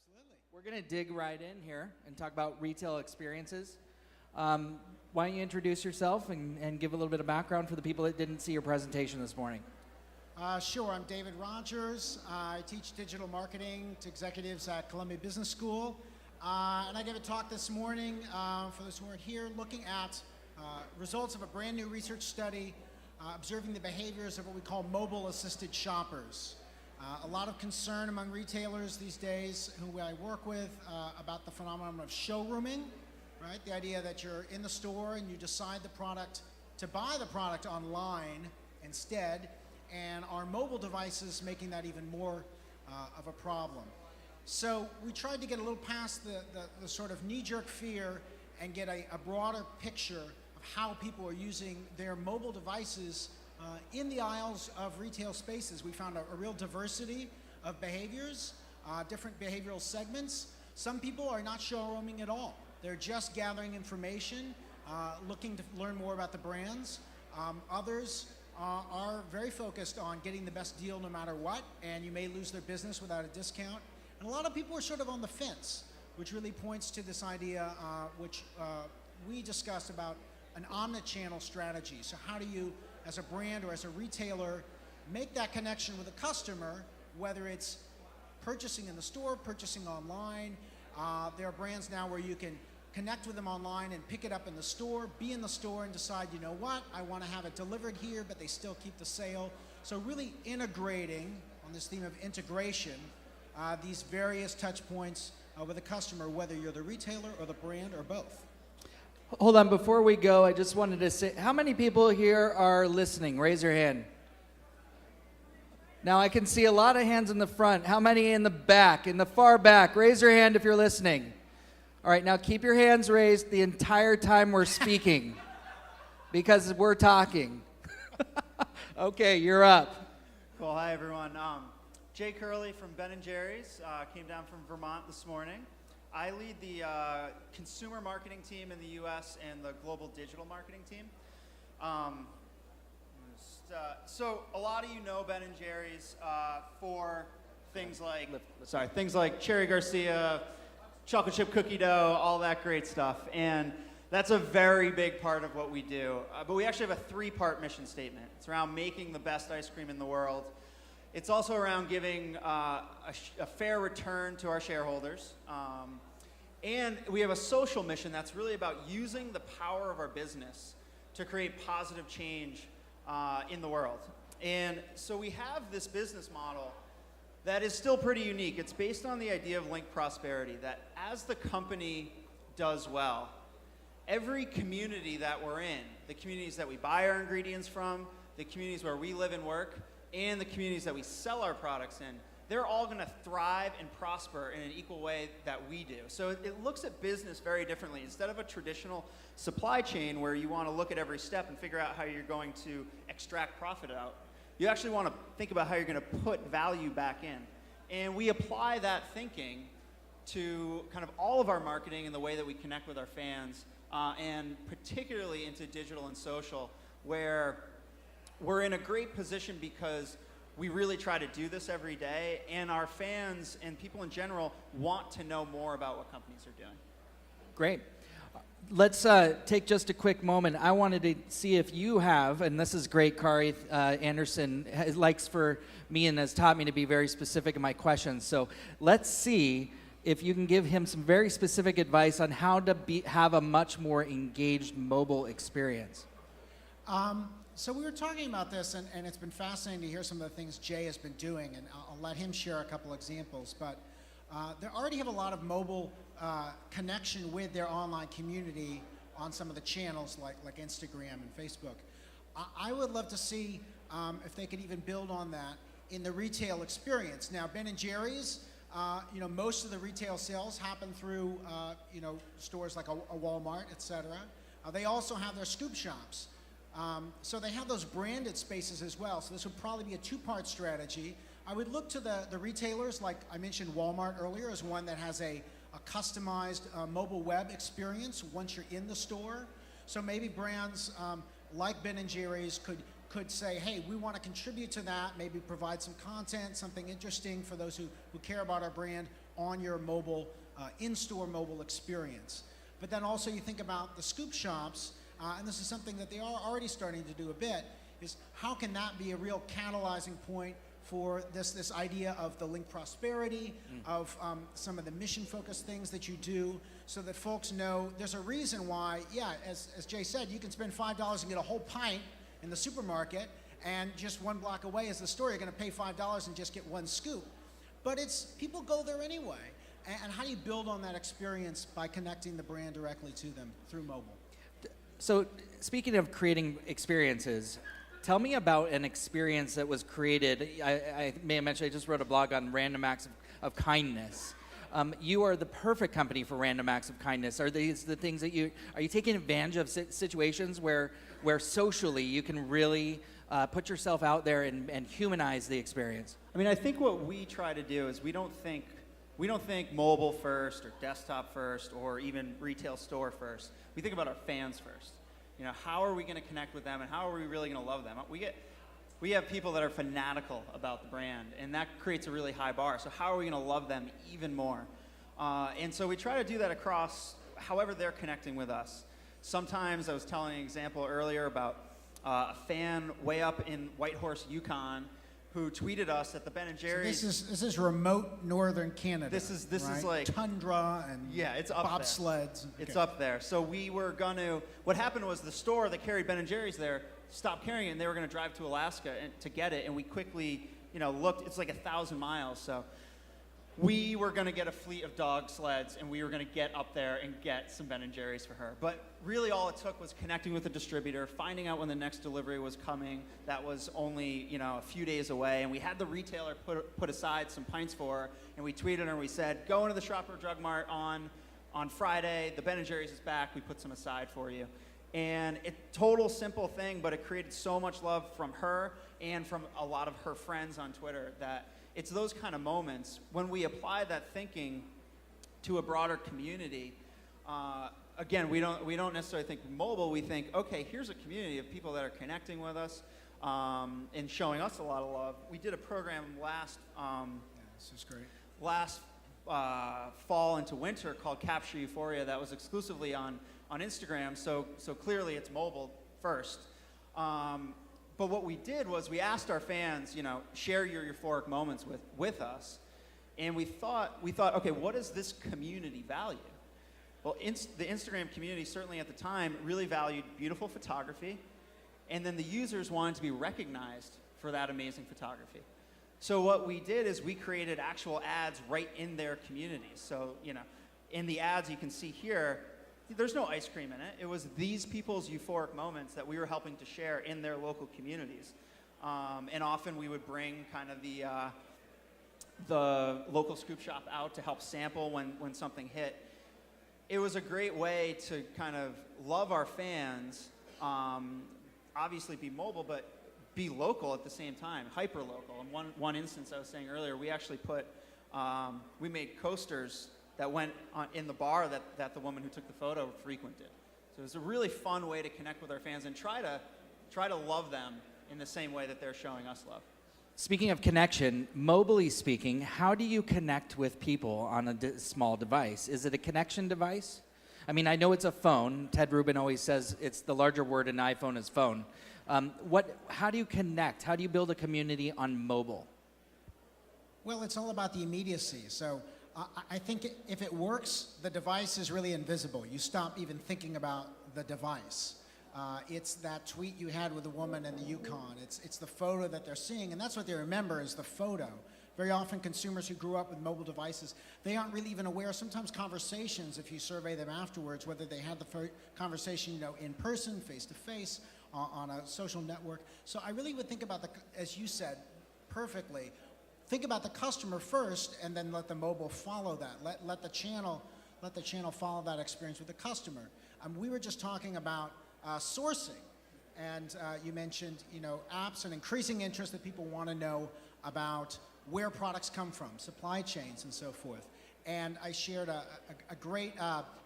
Absolutely. We're going to dig right in here and talk about retail experiences. Why don't you introduce yourself and give a little bit of background for the people that didn't see your presentation this morning? Sure, I'm David Rogers. I teach digital marketing to executives at Columbia Business School. And I gave a talk this morning, for those who weren't here, looking at results of a brand new research study observing the behaviors of what we call mobile-assisted shoppers. A lot of concern among retailers these days who I work with about the phenomenon of showrooming, right? The idea that you're in the store and you decide to buy the product online instead, and our mobile devices making that even more of a problem. So we tried to get a little past the sort of knee-jerk fear and get a broader picture of how people are using their mobile devices in the aisles of retail spaces. We found a real diversity of behaviors, different behavioral segments. Some people are not showrooming at all. They're just gathering information, looking to learn more about the brands. Others are very focused on getting the best deal no matter what, and you may lose their business without a discount. And a lot of people are sort of on the fence, which really points to this idea which we discussed about an omnichannel strategy. So how do you, as a brand or as a retailer, make that connection with a customer, whether it's purchasing in the store, purchasing online. There are brands now where you can connect with them online and pick it up in the store, be in the store and decide, you know what, I want to have it delivered here, but they still keep the sale. So really integrating, on this theme of integration, these various touch points with a customer, whether you're the retailer or the brand or both. Hold on, before we go, I just wanted to say, how many people here are listening? Raise your hand. Now I can see a lot of hands in the front. How many in the back, in the far back? Raise your hand if you're listening. All right, now keep your hands raised the entire time we're speaking because we're talking. Okay, you're up. Cool, hi everyone. Jay Curley from Ben & Jerry's, came down from Vermont this morning. I lead the consumer marketing team in the US and the global digital marketing team. So a lot of you know Ben & Jerry's for things like Cherry Garcia, chocolate chip cookie dough, all that great stuff. And that's a very big part of what we do. But we actually have a three-part mission statement. It's around making the best ice cream in the world. It's also around giving a fair return to our shareholders. And we have a social mission that's really about using the power of our business to create positive change in the world. And so we have this business model that is still pretty unique. It's based on the idea of linked prosperity, that as the company does well, every community that we're in, the communities that we buy our ingredients from, the communities where we live and work, and the communities that we sell our products in, they're all going to thrive and prosper in an equal way that we do. So it looks at business very differently. Instead of a traditional supply chain where you want to look at every step and figure out how you're going to extract profit out, you actually want to think about how you're going to put value back in. And we apply that thinking to kind of all of our marketing and the way that we connect with our fans, and particularly into digital and social, where we're in a great position because we really try to do this every day, and our fans and people in general want to know more about what companies are doing. Great. Let's take just a quick moment. I wanted to see if you have, and this is great, Kari Anderson likes for me and has taught me to be very specific in my questions. So let's see if you can give him some very specific advice on how to have a much more engaged mobile experience. So we were talking about this, and it's been fascinating to hear some of the things Jay has been doing, and I'll let him share a couple examples. But they already have a lot of mobile connection with their online community on some of the channels like Instagram and Facebook. I would love to see if they could even build on that in the retail experience. Now, Ben & Jerry's, most of the retail sales happen through stores like a Walmart, et cetera. They also have their scoop shops. So they have those branded spaces as well. So this would probably be a two-part strategy. I would look to the retailers, like I mentioned Walmart earlier, as one that has a customized mobile web experience once you're in the store. So maybe brands like Ben & Jerry's could say, hey, we want to contribute to that, maybe provide some content, something interesting for those who care about our brand on your mobile, in-store mobile experience. But then also you think about the scoop shops, and this is something that they are already starting to do a bit, is how can that be a real catalyzing point for this idea of the link prosperity, of some of the mission-focused things that you do, so that folks know there's a reason why, yeah, as Jay said, you can spend $5 and get a whole pint in the supermarket, and just one block away is the store, you're gonna pay $5 and just get one scoop. But people go there anyway. And how do you build on that experience by connecting the brand directly to them through mobile? So speaking of creating experiences, tell me about an experience that was created. I may have mentioned I just wrote a blog on random acts of kindness. You are the perfect company for random acts of kindness. Are these the things that are you taking advantage of situations where socially you can really put yourself out there and humanize the experience? I mean, I think what we try to do is we don't think mobile first or desktop first or even retail store first. We think about our fans first. You know, how are we going to connect with them and how are we really going to love them? We have people that are fanatical about the brand, and that creates a really high bar. So how are we going to love them even more? And so we try to do that across however they're connecting with us. Sometimes I was telling an example earlier about a fan way up in Whitehorse, Yukon, who tweeted us at the Ben & Jerry's. So this is remote northern Canada. This is right? like tundra and yeah, it's up bobsleds. There. It's up there. So we were gonna. What happened was the store that carried Ben & Jerry's there stopped carrying it, and they were gonna drive to Alaska to get it. And we quickly, looked. It's like 1,000 miles. So we were gonna get a fleet of dog sleds, and we were gonna get up there and get some Ben & Jerry's for her. But really, all it took was connecting with the distributor, finding out when the next delivery was coming. That was only a few days away, and we had the retailer put aside some pints for her, and we tweeted her and we said, "Go into the Shopper Drug Mart on Friday. The Ben & Jerry's is back. We put some aside for you." And total simple thing, but it created so much love from her and from a lot of her friends on Twitter that it's those kind of moments when we apply that thinking to a broader community. Again, we don't necessarily think mobile. We think, okay, here's a community of people that are connecting with us and showing us a lot of love. We did a program this is great. last fall into winter called Capture Euphoria that was exclusively on Instagram. So clearly it's mobile first. But what we did was we asked our fans, share your euphoric moments with us, and we thought, okay, what does this community value? Well, the Instagram community certainly at the time really valued beautiful photography, and then the users wanted to be recognized for that amazing photography. So what we did is we created actual ads right in their communities. So, in the ads you can see here, there's no ice cream in it. It was these people's euphoric moments that we were helping to share in their local communities. And often we would bring kind of the local scoop shop out to help sample when something hit. It was a great way to kind of love our fans, obviously be mobile, but be local at the same time, hyper local. In one instance I was saying earlier, we actually we made coasters that went in the bar that the woman who took the photo frequented. So it was a really fun way to connect with our fans and try to love them in the same way that they're showing us love. Speaking of connection, mobily speaking, how do you connect with people on a small device? Is it a connection device? I mean, I know it's a phone. Ted Rubin always says it's the larger word in iPhone is phone. How do you connect? How do you build a community on mobile? Well, it's all about the immediacy. So I think if it works, the device is really invisible. You stop even thinking about the device. It's that tweet you had with the woman in the Yukon. It's the photo that they're seeing, and that's what they remember is the photo. Very often consumers who grew up with mobile devices, they aren't really even aware. Sometimes conversations, if you survey them afterwards, whether they had the conversation in person, face-to-face, on a social network. So I really would think about as you said perfectly, think about the customer first and then let the mobile follow that. Let the channel follow that experience with the customer. We were just talking about sourcing, and you mentioned apps and increasing interest that people want to know about where products come from, supply chains and so forth. And I shared a great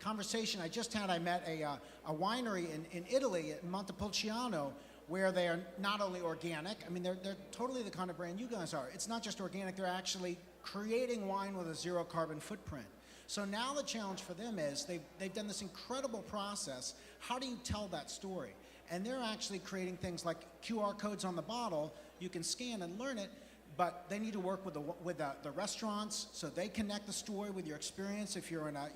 conversation I just had. I met a winery in Italy, at Montepulciano, where they are not only organic, I mean, they're totally the kind of brand you guys are. It's not just organic, they're actually creating wine with a zero carbon footprint. So now the challenge for them is they've done this incredible process. How do you tell that story? And they're actually creating things like QR codes on the bottle. You can scan and learn it, but they need to work with the restaurants so they connect the story with your experience if you're in a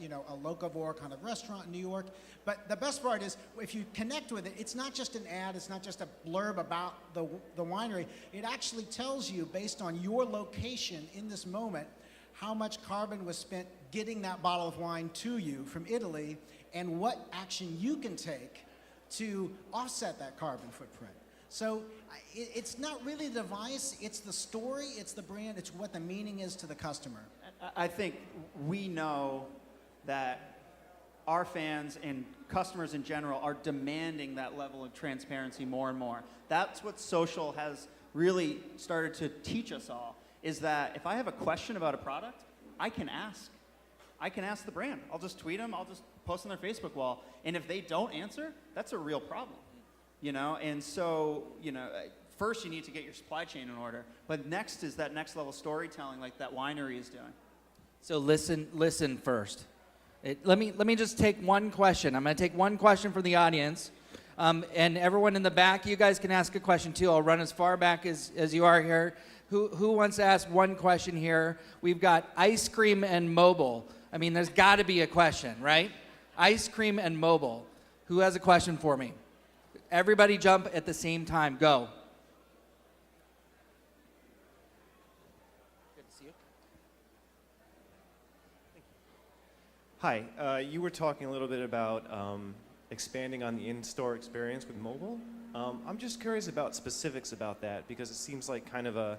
locavore kind of restaurant in New York. But the best part is if you connect with it, it's not just an ad, it's not just a blurb about the winery. It actually tells you, based on your location in this moment, how much carbon was spent getting that bottle of wine to you from Italy and what action you can take to offset that carbon footprint. So it's not really the device, it's the story, it's the brand, it's what the meaning is to the customer. I think we know that our fans and customers in general are demanding that level of transparency more and more. That's what social has really started to teach us all, is that if I have a question about a product, I can ask. I can ask the brand. I'll just tweet them, I'll just post on their Facebook wall, and if they don't answer, that's a real problem. And so, first you need to get your supply chain in order, but next is that next level storytelling like that winery is doing. So listen first. Let me just take one question. I'm going to take one question from the audience, and everyone in the back, you guys can ask a question too. I'll run as far back as you are here. Who wants to ask one question here? We've got ice cream and mobile. I mean, there's got to be a question, right? Ice cream and mobile. Who has a question for me? Everybody jump at the same time. Go. Good to see you. Hi. You were talking a little bit about expanding on the in-store experience with mobile. I'm just curious about specifics about that because it seems like kind of a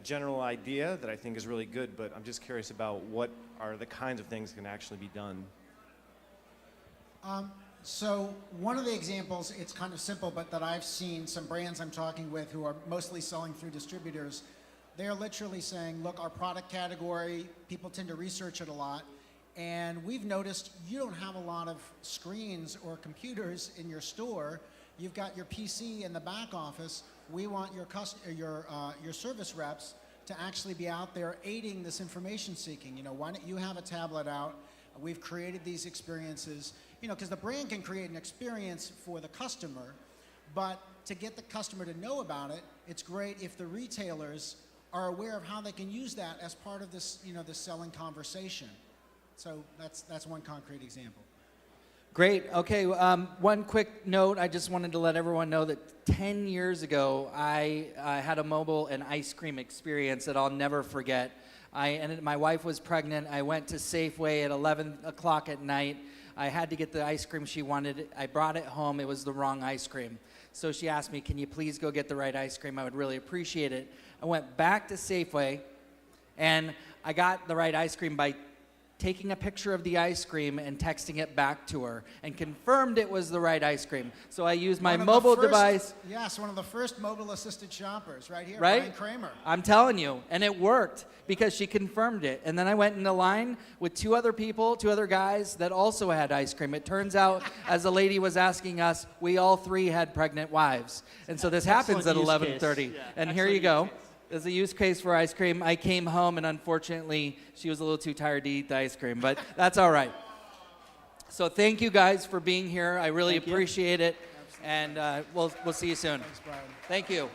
general idea that I think is really good, but I'm just curious about what are the kinds of things that can actually be done. So one of the examples, it's kind of simple, but that I've seen some brands I'm talking with who are mostly selling through distributors, they're literally saying, look, our product category, people tend to research it a lot, and we've noticed you don't have a lot of screens or computers in your store. You've got your PC in the back office. We want your service reps to actually be out there aiding this information seeking. Why don't you have a tablet out? We've created these experiences, because the brand can create an experience for the customer, but to get the customer to know about it, it's great if the retailers are aware of how they can use that as part of this, this selling conversation. So that's one concrete example. Great. Okay, one quick note. I just wanted to let everyone know that 10 years ago, I had a mobile and ice cream experience that I'll never forget. My wife was pregnant. I went to Safeway at 11 o'clock at night. I had to get the ice cream she wanted. I brought it home. It was the wrong ice cream. So she asked me, can you please go get the right ice cream? I would really appreciate it. I went back to Safeway, and I got the right ice cream by taking a picture of the ice cream and texting it back to her and confirmed it was the right ice cream. So I used my mobile device. Yes, one of the first mobile assisted shoppers right here, right? Brian Kramer. I'm telling you, and it worked because she confirmed it. And then I went in the line with two other guys that also had ice cream. It turns out, as the lady was asking us, we all three had pregnant wives. And so this happens at 11:30. Yeah, and here you go. Use case. As a use case for ice cream, I came home and unfortunately she was a little too tired to eat the ice cream, but that's all right. So thank you guys for being here. I really appreciate it, and we'll see you soon. Thanks, Brian. Thank you.